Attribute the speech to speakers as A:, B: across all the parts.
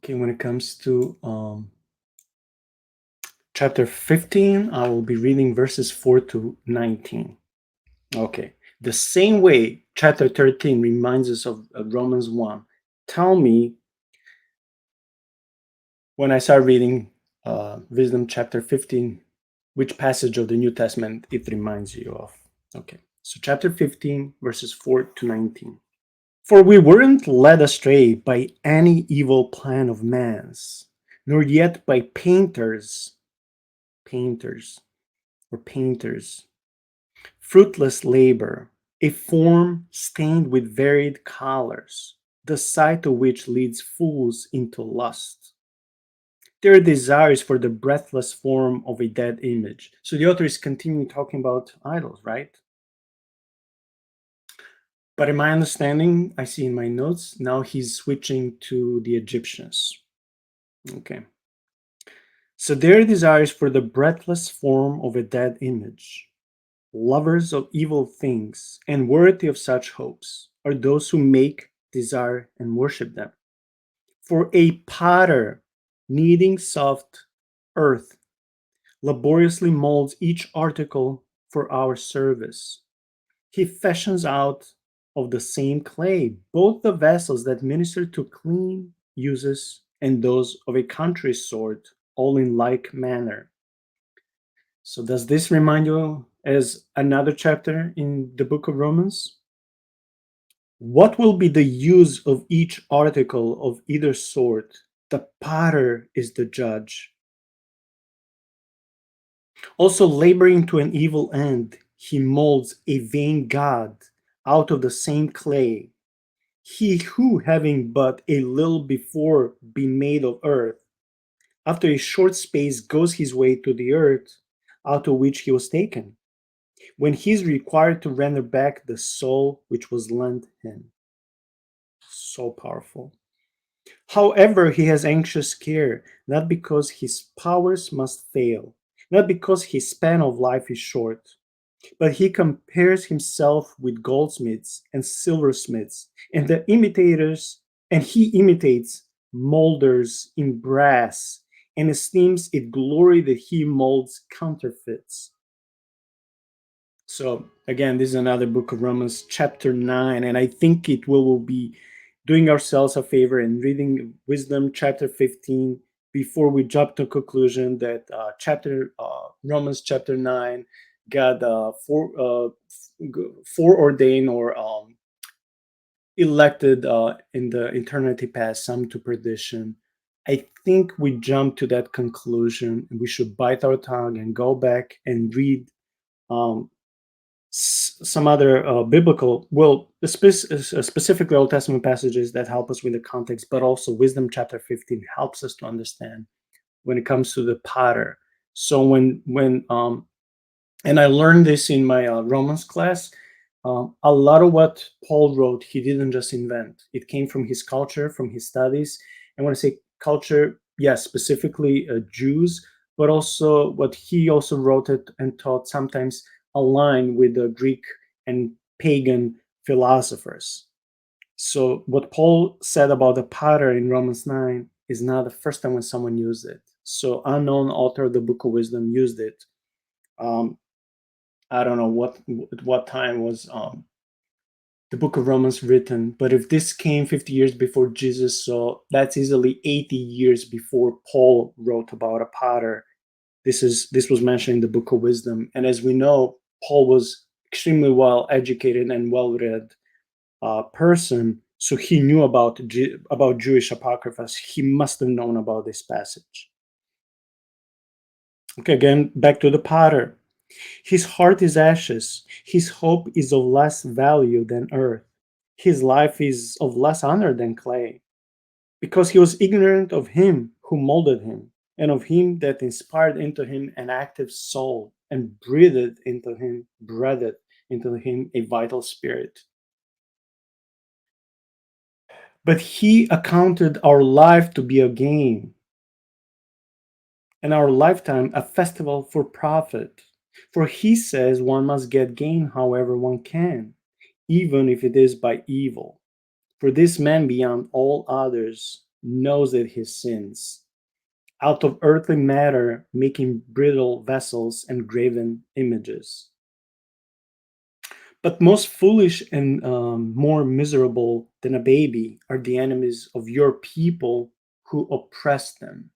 A: Okay, when it comes to chapter 15, I will be reading verses 4 to 19. Okay, the same way chapter 13 reminds us of Romans 1. Tell me when I start reading Wisdom chapter 15, which passage of the New Testament it reminds you of. Okay, so chapter 15, verses 4 to 19. For we weren't led astray by any evil plan of man's, nor yet by painters, fruitless labor, a form stained with varied colors, the sight of which leads fools into lust. Their desires for the breathless form of a dead image. So the author is continuing talking about idols, right? But in my understanding, I see in my notes, now he's switching to the Egyptians. Okay. So their desires for the breathless form of a dead image, lovers of evil things, and worthy of such hopes, are those who make, desire, and worship them. For a potter needing soft earth laboriously molds each article for our service. He fashions out of the same clay both the vessels that minister to clean uses and those of a country sort, all in like manner. So, does this remind you as another chapter in the book of Romans? What will be the use of each article of either sort? The potter is the judge. Also, laboring to an evil end, he molds a vain God out of the same clay. He who, having but a little before been made of earth, after a short space goes his way to the earth, out of which he was taken, when he is required to render back the soul which was lent him. So powerful. However, he has anxious care, not because his powers must fail, not because his span of life is short, but he compares himself with goldsmiths and silversmiths, and the imitators, and he imitates molders in brass, and esteems it glory that he molds counterfeits. So again, this is another book of Romans, chapter 9, and I think it will be doing ourselves a favor and reading Wisdom chapter 15 before we jump to conclusion that Romans chapter 9 God foreordained or elected in the eternity past some to perdition. I think we jump to that conclusion and we should bite our tongue and go back and read um, some other biblical, specifically Old Testament passages that help us with the context, but also Wisdom chapter 15 helps us to understand when it comes to the potter. So and I learned this in my Romans class. A lot of what Paul wrote, he didn't just invent. It came from his culture, from his studies. And when I say culture, yes, specifically Jews, but also what he also wrote it and taught sometimes align with the Greek and pagan philosophers. So what Paul said about the potter in Romans 9 is not the first time when someone used it. So unknown author of the Book of Wisdom used it. I don't know what time was the Book of Romans written, but if this came 50 years before Jesus, so that's easily 80 years before Paul wrote about a potter. This was mentioned in the Book of Wisdom, and as we know, Paul was extremely well educated and well read person, so he knew about Jewish apocryphas. He must have known about this passage. Okay, again, back to the potter. His heart is ashes. His hope is of less value than earth. His life is of less honor than clay, because he was ignorant of him who molded him, and of him that inspired into him an active soul, and breathed into him a vital spirit. But he accounted our life to be a gain, and our lifetime a festival for profit. For he says one must get gain however one can, even if it is by evil. For this man beyond all others knows that he sins. Out of earthly matter, making brittle vessels and graven images. But most foolish and more miserable than a baby are the enemies of your people who oppress them,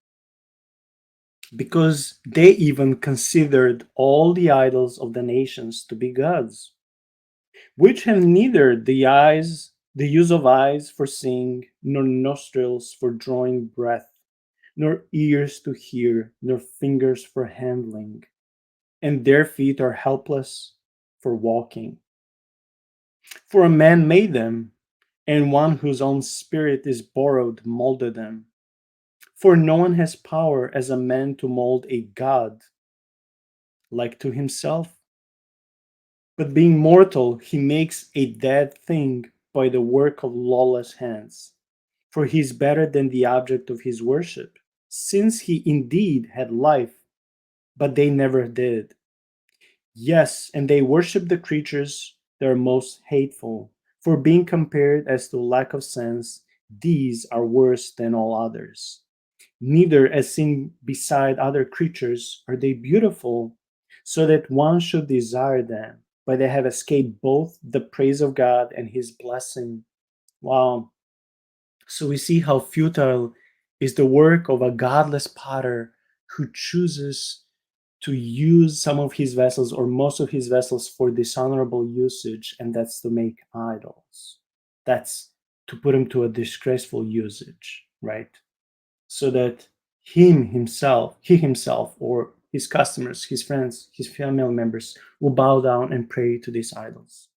A: because they even considered all the idols of the nations to be gods, which have neither the use of eyes for seeing, nor nostrils for drawing breath, nor ears to hear, nor fingers for handling, and their feet are helpless for walking. For a man made them, and one whose own spirit is borrowed molded them. For no one has power as a man to mold a god like to himself. But being mortal, he makes a dead thing by the work of lawless hands. For he is better than the object of his worship, since he indeed had life, but they never did. Yes, and they worship the creatures that are most hateful. For being compared as to lack of sense, these are worse than all others. Neither, as seen beside other creatures, are they beautiful, so that one should desire them, but they have escaped both the praise of God and his blessing. Wow. So we see how futile is the work of a godless potter who chooses to use some of his vessels or most of his vessels for dishonorable usage, and that's to make idols. That's to put him to a disgraceful usage, right? So that he himself, or his customers, his friends, his family members will bow down and pray to these idols.